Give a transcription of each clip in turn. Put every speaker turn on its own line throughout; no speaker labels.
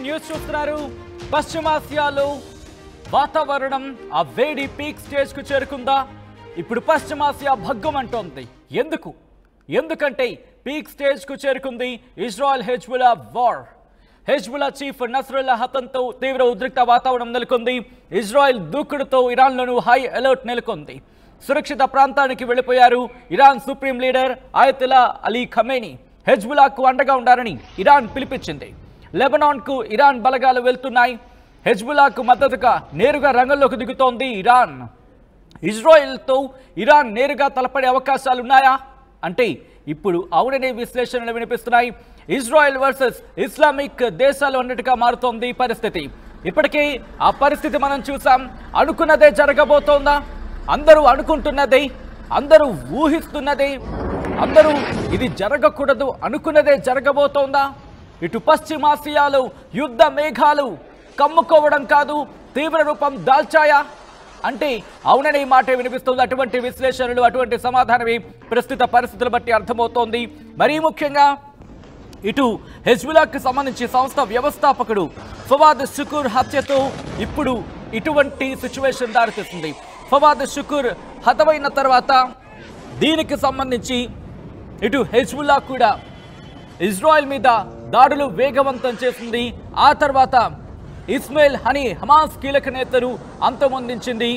News చూస్తున్నారు. పశ్చిమాసియాలో వాతావరణం ఆ వేడి పీక్ స్టేజ్ కు చేరుకుందా? ఇప్పుడు పశ్చిమాసియా భగ్గమంటోంది. ఎందుకంటే పీక్ స్టేజ్ కు చేరుకుంది Israel Hezbollah war. Hezbollah chief Nasrallah హతంతో తీవ్ర ఉద్రిక్త వాతావరణం నెలకొంది. ఇజ్రాయెల్ దూకుడుతో ఇరాన్లోనూ హై అలర్ట్ నెలకొంది. సురక్షిత ప్రాంతానికి వెళ్లిపోయారు Iran supreme leader Ayatollah Ali Khamenei. హెజ్బుల్లాకు అండగా ఉండాలని ఇరాన్ పిలిపించింది. లెబనాన్కు ఇరాన్ బలగాలు వెళ్తున్నాయి. హెజ్బుల్లాకు మద్దతుగా నేరుగా రంగంలోకి దిగుతోంది ఇరాన్. ఇజ్రాయెల్తో ఇరాన్ నేరుగా తలపడే అవకాశాలున్నాయా అంటే ఇప్పుడు అవుననే విశ్లేషణలు వినిపిస్తున్నాయి. ఇజ్రాయెల్ వర్సెస్ ఇస్లామిక్ దేశాలు అన్నట్టుగా మారుతోంది పరిస్థితి. ఇప్పటికే ఆ పరిస్థితి మనం చూసాం. అనుకున్నదే జరగబోతోందా? అందరూ అనుకుంటున్నదే, అందరూ ఊహిస్తున్నదే, అందరూ ఇది జరగకూడదు అనుకున్నదే జరగబోతోందా? ఇటు పశ్చిమాసియాలో యుద్ధ మేఘాలు కమ్ముకోవడం కాదు, తీవ్ర రూపం దాల్చాయా అంటే అవుననే మాట వినిపిస్తుంది. అటువంటి విశ్లేషణలు, అటువంటి సమాధానమే ప్రస్తుత పరిస్థితులు బట్టి అర్థమవుతోంది. మరీ ముఖ్యంగా ఇటు హెజ్బుల్లాకు సంబంధించి సంస్థ వ్యవస్థాపకుడు ఫవాద్ షుకూర్ హత్యతో ఇప్పుడు ఇటువంటి సిచ్యువేషన్ దారితీస్తుంది. ఫవాద్ షుకూర్ హతమైన తర్వాత దీనికి సంబంధించి ఇటు హెజ్బుల్లా కూడా ఇజ్రాయెల్ మీద దాడులు వేగవంతం చేసింది. ఆ తర్వాత ఇస్మాయిల్ హనీ హమాస్ కీలక నేతలు అంతమొందించింది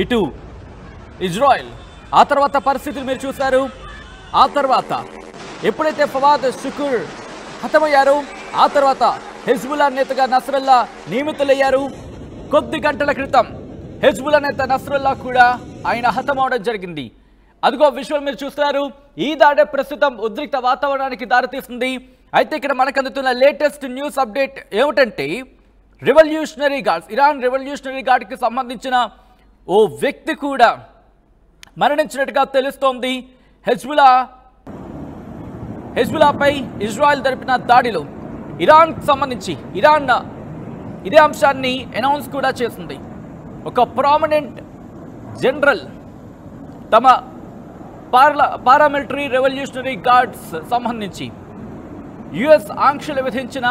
ఇటు ఇజ్రాయెల్. ఆ తర్వాత పరిస్థితులు మీరు చూశారు. ఆ తర్వాత ఎప్పుడైతే ఫవాద్ షుకూర్ హతమయ్యారో ఆ తర్వాత హెజ్బుల్లా నేతగా నస్రల్లా నియమితులయ్యారు. కొద్ది గంటల క్రితం హెజ్బుల్లా నేత నస్రల్లా కూడా ఆయన హతమవడం జరిగింది. అదిగో విజువల్ మీరు చూస్తున్నారు. ఈ దాడే ప్రస్తుతం ఉద్రిక్త వాతావరణానికి దారితీస్తుంది. అయితే ఇక్కడ మనకు అందుతున్న లేటెస్ట్ న్యూస్ అప్డేట్ ఏమిటంటే రెవల్యూషనరీ గార్డ్స్, ఇరాన్ రెవల్యూషనరీ గార్డ్కి సంబంధించిన ఓ వ్యక్తి కూడా మరణించినట్టుగా తెలుస్తోంది. హెజ్బుల్లాపై ఇజ్రాయెల్ జరిపిన దాడిలో ఇరాన్కి సంబంధించి ఇరాన్ ఇదే అంశాన్ని అనౌన్స్ కూడా చేసింది. ఒక ప్రామినెంట్ జనరల్ తమ పారామిలిటరీ రెవల్యూషనరీ గార్డ్స్ సంబంధించి యుఎస్ ఆంక్షలు విధించిన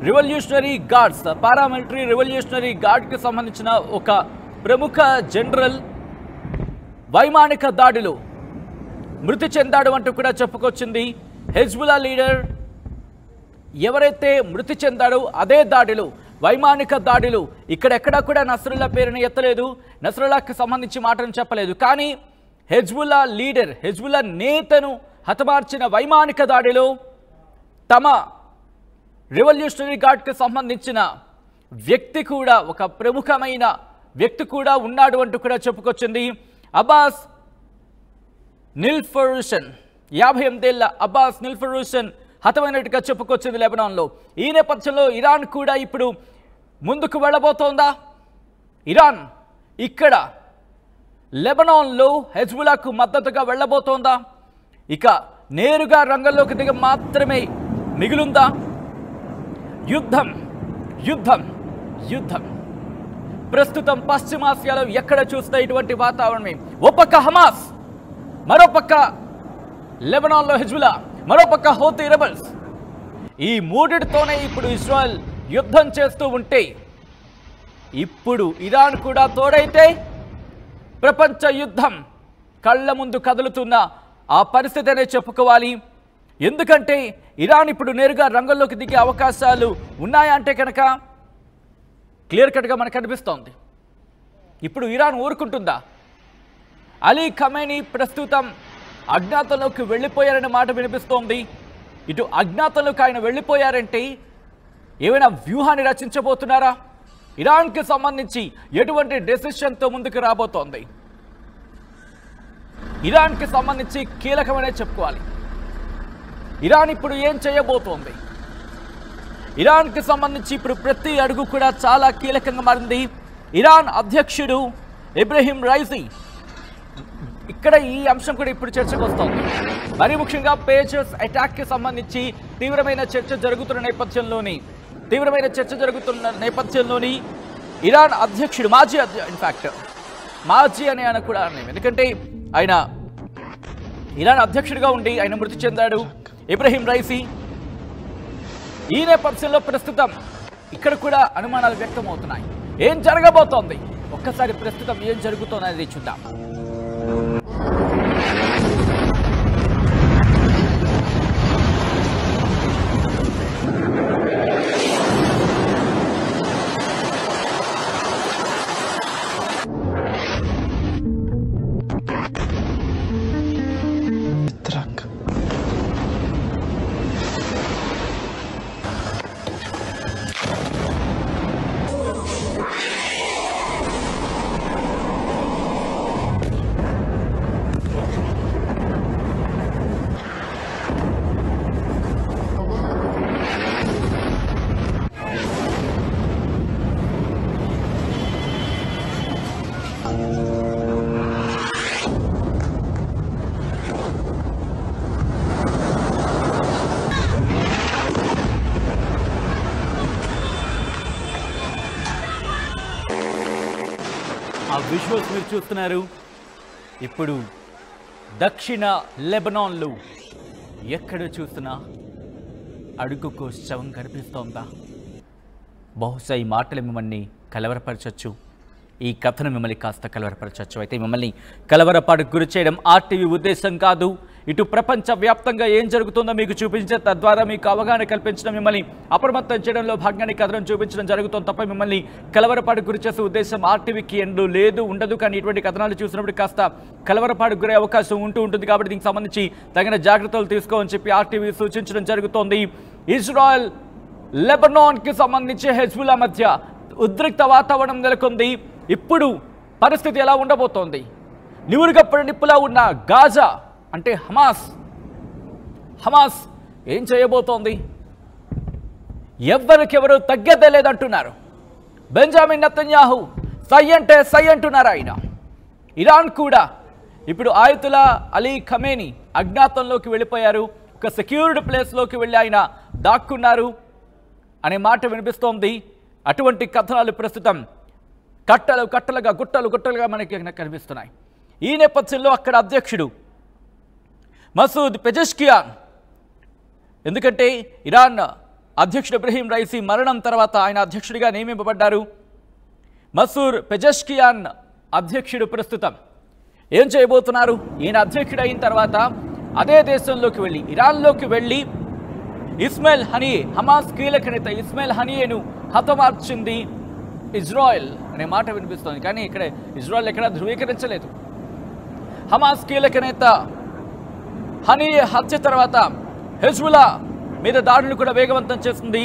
రెవల్యూషనరీ గార్డ్స్, పారామిలిటరీ రెవల్యూషనరీ గార్డ్కి సంబంధించిన ఒక ప్రముఖ జనరల్ వైమానిక దాడిలో మృతి చెందాడు అంటూ కూడా చెప్పుకొచ్చింది. హెజ్బుల్లా లీడర్ ఎవరైతే మృతి చెందాడో అదే దాడిలో, వైమానిక దాడిలో ఇక్కడెక్కడా కూడా నస్రుల్లా పేరుని ఎత్తలేదు, నస్రుల్లాకి సంబంధించి మాటను చెప్పలేదు. కానీ హెజ్బుల్లా లీడర్, హెజ్బుల్లా నేతను హతమార్చిన వైమానిక దాడిలో తమ రెవల్యూషనరీ గార్డ్కి సంబంధించిన వ్యక్తి కూడా, ఒక ప్రముఖమైన వ్యక్తి కూడా ఉన్నాడు అంటూ కూడా చెప్పుకొచ్చింది. అబ్బాస్ నిల్ఫరూషన్, 58 ఏళ్ల అబ్బాస్ నిల్ఫరూషన్ హతమైనట్టుగా చెప్పుకొచ్చింది లెబనాన్లో. ఈ నేపథ్యంలో ఇరాన్ కూడా ఇప్పుడు ముందుకు వెళ్ళబోతోందా? ఇరాన్ ఇక్కడ లెబనాన్లో హెజ్బుల్లాకు మద్దతుగా వెళ్ళబోతోందా? ఇక నేరుగా రంగంలోకి దిగ మాత్రమే మిగిలుందా? యుద్ధం యుద్ధం యుద్ధం ప్రస్తుతం పశ్చిమాసియాలో ఎక్కడ చూస్తే ఇటువంటి వాతావరణమే. ఓ పక్క హమాస్, మరోపక్క లెబనాన్లో హెజ్బుల్లా, మరోపక్క హౌతీ రెబల్స్. ఈ మూడిటితోనే ఇప్పుడు ఇజ్రాయెల్ యుద్ధం చేస్తూ ఉంటే ఇప్పుడు ఇరాన్ కూడా తోడైతే ప్రపంచ యుద్ధం కళ్ళ ముందు కదులుతున్న ఆ పరిస్థితి అనే చెప్పుకోవాలి. ఎందుకంటే ఇరాన్ ఇప్పుడు నేరుగా రంగంలోకి దిగే అవకాశాలు ఉన్నాయా అంటే కనుక క్లియర్ కట్గా మనకు అనిపిస్తోంది. ఇప్పుడు ఇరాన్ ఊరుకుంటుందా? అలీ ఖమేనీ ప్రస్తుతం అజ్ఞాతంలోకి వెళ్ళిపోయారనే మాట వినిపిస్తోంది. ఇటు అజ్ఞాతంలోకి ఆయన వెళ్ళిపోయారంటే ఏమైనా వ్యూహాన్ని రచించబోతున్నారా? ఇరాన్కి సంబంధించి ఎటువంటి డెసిషన్తో ముందుకు రాబోతోంది? ఇరాన్కి సంబంధించి కీలకమనే చెప్పుకోవాలి. ఇరాన్ ఇప్పుడు ఏం చేయబోతోంది? ఇరాన్కి సంబంధించి ఇప్పుడు ప్రతి అడుగు కూడా చాలా కీలకంగా మారింది. ఇరాన్ అధ్యక్షుడు ఇబ్రహీం రైజీ, ఇక్కడ ఈ అంశం కూడా ఇప్పుడు చర్చకు వస్తోంది. మరి ముఖ్యంగా పేజర్స్ అటాక్కి సంబంధించి తీవ్రమైన చర్చ జరుగుతున్న నేపథ్యంలోని ఇరాన్ అధ్యక్షుడు మాజీ అని ఆయన కూడా అన్నాం. ఎందుకంటే ఆయన ఇరాన్ అధ్యక్షుడిగా ఉండి ఆయన మృతి చెందాడు. ఇబ్రహీం రైసీ ఈ నేపథ్యంలో ప్రస్తుతం ఇక్కడ కూడా అనుమానాలు వ్యక్తమవుతున్నాయి. ఏం జరగబోతోంది, ఒక్కసారి ప్రస్తుతం ఏం జరుగుతోంది చూద్దాం. ఆ విజువల్స్ మీరు చూస్తున్నారు. ఇప్పుడు దక్షిణ లెబనాన్లో ఎక్కడ చూసినా అడుగుకు శవం కనిపిస్తోందా? బహుశా ఈ మాటలు మిమ్మల్ని కలవరపరచచ్చు, ఈ కథను మిమ్మల్ని కాస్త కలవరపరచచ్చు. అయితే మిమ్మల్ని కలవరపాటుకు గురి చేయడం ఆర్టీవీ ఉద్దేశం కాదు. ఇటు ప్రపంచవ్యాప్తంగా ఏం జరుగుతుందో మీకు చూపించే, తద్వారా మీకు అవగాహన కల్పించడం, మిమ్మల్ని అప్రమత్తం చేయడంలో భాగంగా కథను చూపించడం జరుగుతుంది తప్ప మిమ్మల్ని కలవరపాటుకు గురి చేసే ఉద్దేశం ఆర్టీవీకి ఎండు లేదు, ఉండదు. కానీ ఇటువంటి కథనాలు చూసినప్పుడు కాస్త కలవరపాటుకు గురే అవకాశం ఉంటుంది. కాబట్టి దీనికి సంబంధించి తగిన జాగ్రత్తలు తీసుకోమని చెప్పి ఆర్టీవీ సూచించడం జరుగుతోంది. ఇజ్రాయెల్ లెబనాన్కి సంబంధించి హెజ్బుల్లా మధ్య ఉద్రిక్త వాతావరణం నెలకొంది. ఇప్పుడు పరిస్థితి ఎలా ఉండబోతోంది? నివురుగప్పుడు నిప్పులా ఉన్న గాజా అంటే హమాస్ ఏం చేయబోతోంది? ఎవరికెవరు తగ్గేదే లేదంటున్నారు. బెంజామిన్ నెతన్యాహు సై అంటే సై అంటున్నారు ఆయన. ఇరాన్ కూడా ఇప్పుడు ఆయతుల్లా అలీ ఖమేనీ అజ్ఞాతంలోకి వెళ్ళిపోయారు, ఒక సెక్యూర్డ్ ప్లేస్లోకి వెళ్ళి ఆయన దాక్కున్నారు అనే మాట వినిపిస్తోంది. అటువంటి కథనాలు ప్రస్తుతం కట్టలుగా గుట్టలుగా మనకి కనిపిస్తున్నాయి. ఈ నేపథ్యంలో అక్కడ అధ్యక్షుడు మసూద్ పెజెష్కియాన్, ఎందుకంటే ఇరాన్ అధ్యక్షుడు ఇబ్రహీం రైసీ మరణం తర్వాత ఆయన అధ్యక్షుడిగా నియమింపబడ్డారు. మసూద్ పెజెష్కియాన్ అధ్యక్షుడు ప్రస్తుతం ఏం చేయబోతున్నారు? ఈయన అధ్యక్షుడు అయిన తర్వాత అదే దేశంలోకి వెళ్ళి ఇరాన్లోకి వెళ్ళి ఇస్మాయిల్ హనియే, హమాస్ కీలక నేత ఇస్మాయిల్ హనియేను హతమార్చింది ఇజ్రాయెల్ అనే మాట వినిపిస్తోంది. కానీ ఇక్కడ ఇజ్రాయెల్ ఎక్కడా ధృవీకరించలేదు. హమాస్ కీలక నేత హనియే హత్య తర్వాత హెజ్బుల్లా మీద దాడులు కూడా వేగవంతం చేస్తుంది.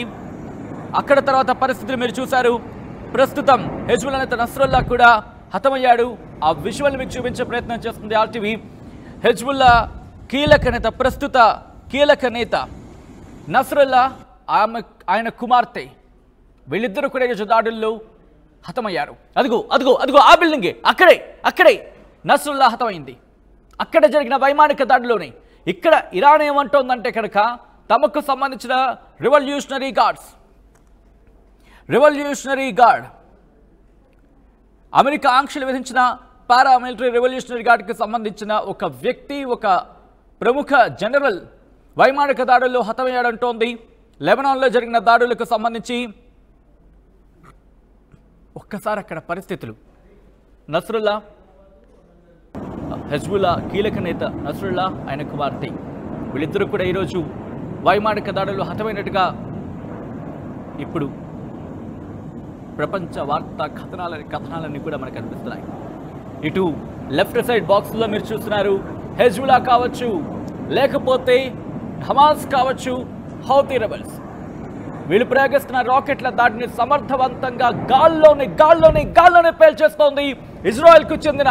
అక్కడ తర్వాత పరిస్థితులు మీరు చూశారు. ప్రస్తుతం హెజ్బుల్లా నేత నస్రుల్లా కూడా హతమయ్యాడు. ఆ విజువల్ మీకు చూపించే ప్రయత్నం చేస్తుంది ఆర్టీవీ. హెజ్బుల్లా ప్రస్తుత కీలక నేత నస్రుల్లా, ఆయన కుమార్తె, వీళ్ళిద్దరూ కూడా ఈరోజు దాడుల్లో హతమయ్యారు. అదిగో ఆ బిల్డింగే, అక్కడే నస్రుల్లా హతమైంది. అక్కడ జరిగిన వైమానిక దాడిలోనే. ఇక్కడ ఇరాన్ ఏమంటోందంటే కనుక తమకు సంబంధించిన రెవల్యూషనరీ గార్డ్ అమెరికా ఆంక్షలు విధించిన పారామిలిటరీ రెవల్యూషనరీ గార్డ్కి సంబంధించిన ఒక వ్యక్తి, ఒక ప్రముఖ జనరల్ వైమానిక దాడుల్లో హతమయ్యాడంటోంది. లెబనాన్లో జరిగిన దాడులకు సంబంధించి ఒక్కసారి అక్కడ పరిస్థితులు, నస్రుల్లా, హెజ్బుల్లా కీలక నేత నస్రుల్లా, ఆయన కుమార్తె, వీళ్ళిద్దరూ కూడా ఈరోజు వైమానిక దాడుల్లో హతమైనట్టుగా ఇప్పుడు ప్రపంచ వార్తా కథనాలన్నీ కూడా మనకు కనిపిస్తున్నాయి. ఇటు లెఫ్ట్ సైడ్ బాక్స్లో మీరు చూస్తున్నారు హెజ్బుల్లా కావచ్చు, లేకపోతే హమాస్ కావచ్చు, హౌతీ రెబల్స్, వీళ్ళు ప్రయోగిస్తున్న రాకెట్ల దాడిని సమర్థవంతంగా గాల్లోనే పేల్చేస్తోంది ఇజ్రాయెల్కు చెందిన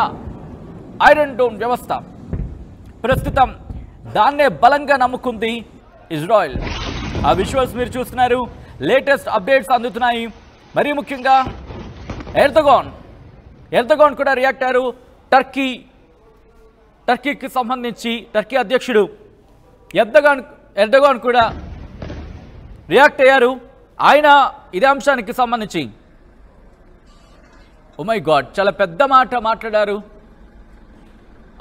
ఐరన్ డోమ్ వ్యవస్థ. ప్రస్తుతం దాన్నే బలంగా నమ్ముకుంది ఇజ్రాయెల్. ఆ విజువల్స్ మీరు చూస్తున్నారు. లేటెస్ట్ అప్డేట్స్ అందుతున్నాయి. మరీ ముఖ్యంగా ఎర్దగాన్ కూడా రియాక్ట్ అయ్యారు. టర్కీకి సంబంధించి టర్కీ అధ్యక్షుడు ఎర్దగాన్ కూడా రియాక్ట్ అయ్యారు. ఆయన ఇదే అంశానికి సంబంధించి ఓ మై గాడ్ చాలా పెద్ద మాట మాట్లాడారు.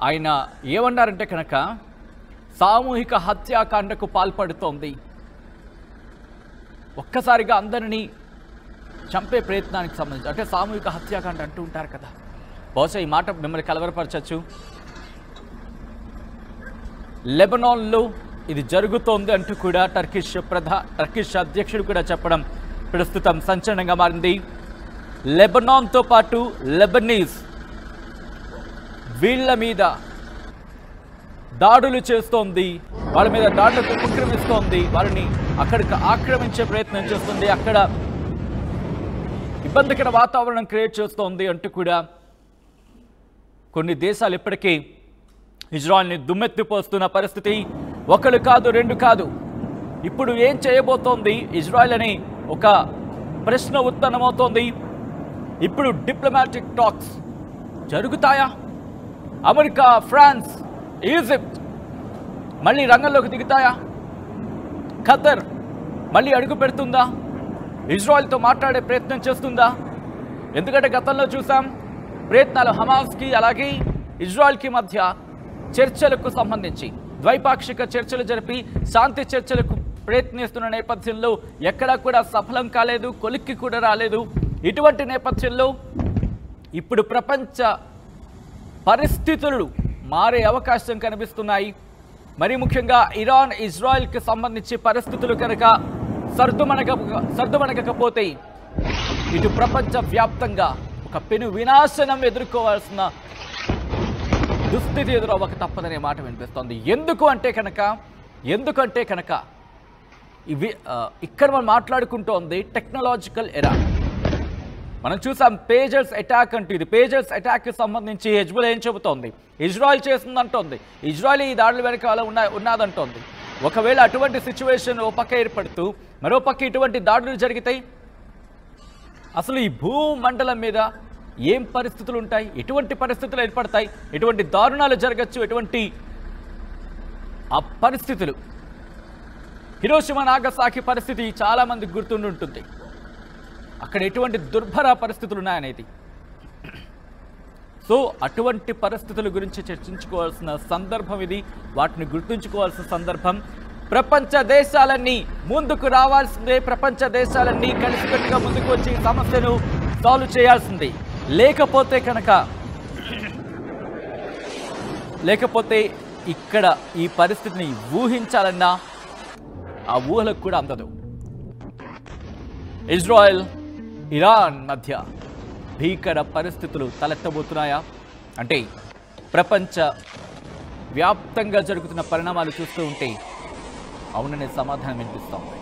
ఆయన ఏమన్నారంటే కనుక సామూహిక హత్యాకాండకు పాల్పడుతోంది, ఒక్కసారిగా అందరినీ చంపే ప్రయత్నానికి సంబంధించి, అంటే సామూహిక హత్యాకాండ అంటూ ఉంటారు కదా, బహుశా ఈ మాట మిమ్మల్ని కలవరపరచచ్చు. లెబనాన్లో ఇది జరుగుతోంది అంటూ కూడా టర్కిష్ అధ్యక్షుడు కూడా చెప్పడం ప్రస్తుతం సంచలనంగా మారింది. లెబనాన్తో పాటు లెబనీస్ వీళ్ళ మీద దాడులు చేస్తోంది, వాళ్ళ మీద దాడులకు ఉపక్రమిస్తోంది, వారిని అక్కడికి ఆక్రమించే ప్రయత్నం చేస్తుంది, అక్కడ ఇబ్బందికర వాతావరణం క్రియేట్ చేస్తోంది అంటూ కూడా కొన్ని దేశాలు ఇప్పటికీ ఇజ్రాయెల్ని దుమ్మెత్తిపోస్తున్న పరిస్థితి. ఒకరు కాదు, రెండు కాదు. ఇప్పుడు ఏం చేయబోతోంది ఇజ్రాయెల్ అని ఒక ప్రశ్న ఉత్పన్నమవుతోంది. ఇప్పుడు డిప్లొమాటిక్ టాక్స్ జరుగుతాయా? అమెరికా, ఫ్రాన్స్, ఈజిప్ట్ మళ్ళీ రంగంలోకి దిగుతాయా? ఖతర్ మళ్ళీ అడుగు పెడుతుందా? ఇజ్రాయెల్తో మాట్లాడే ప్రయత్నం చేస్తుందా? ఎందుకంటే గతంలో చూసాం ప్రయత్నాలు హమాస్కి అలాగే ఇజ్రాయెల్కి మధ్య చర్చలకు సంబంధించి ద్వైపాక్షిక చర్చలు జరిపి శాంతి చర్చలకు ప్రయత్నిస్తున్న నేపథ్యంలో ఎక్కడా కూడా సఫలం కాలేదు, కొలిక్కి కూడా రాలేదు. ఇటువంటి నేపథ్యంలో ఇప్పుడు ప్రపంచ పరిస్థితులు మారే అవకాశం కనిపిస్తున్నాయి. మరి ముఖ్యంగా ఇరాన్ ఇజ్రాయెల్కి సంబంధించి పరిస్థితులు కనుక సర్దుమణగకపోతే ఇటు ప్రపంచ వ్యాప్తంగా ఒక పెను వినాశనం ఎదుర్కోవాల్సిన దుస్థితి ఎదురవ్వక తప్పదనే మాట వినిపిస్తోంది. ఎందుకంటే కనుక ఇవి ఇక్కడ మనం మాట్లాడుకుంటోంది టెక్నాలజికల్ ఎరా. మనం చూసాం పేజర్స్ అటాక్ అంటూ. ఇది పేజర్స్ అటాక్కి సంబంధించి హెజ్బుల్లా ఏం చెబుతోంది? ఇజ్రాయెల్ చేస్తుందంటోంది, ఇజ్రాయెల్ ఈ దాడుల వెనకాల ఉన్నదంటోంది. ఒకవేళ అటువంటి సిచ్యువేషన్ ఓ పక్క ఏర్పడుతూ మరో పక్క ఇటువంటి దాడులు జరిగితాయి, అసలు ఈ భూమండలం మీద ఏం పరిస్థితులు ఉంటాయి? ఎటువంటి పరిస్థితులు ఏర్పడతాయి? ఎటువంటి దారుణాలు జరగచ్చు? ఎటువంటి ఆ పరిస్థితులు? హిరోషిమా నాగసాకి పరిస్థితి చాలా మందికి గుర్తుంటుంది. అక్కడ ఎటువంటి దుర్భర పరిస్థితులు ఉన్నాయనేది. సో అటువంటి పరిస్థితుల గురించి చర్చించుకోవాల్సిన సందర్భం ఇది, వాటిని గుర్తుంచుకోవాల్సిన సందర్భం. ప్రపంచ దేశాలన్నీ ముందుకు రావాల్సిందే, ప్రపంచ దేశాలన్నీ కలిసికట్టుగా ముందుకు వచ్చి సమస్యను సాల్వ్ చేయాల్సిందే. లేకపోతే ఇక్కడ ఈ పరిస్థితిని ఊహించాలన్నా ఆ ఊహలకు కూడా అందదు. ఇజ్రాయెల్ ఇరాన్ మధ్య భీకర పరిస్థితులు తలెత్తబోతున్నాయా? అంటే ప్రపంచ వ్యాప్తంగా జరుగుతున్న పరిణామాలు చూస్తూ ఉంటే అవుననే సమాధానం వినిపిస్తోంది.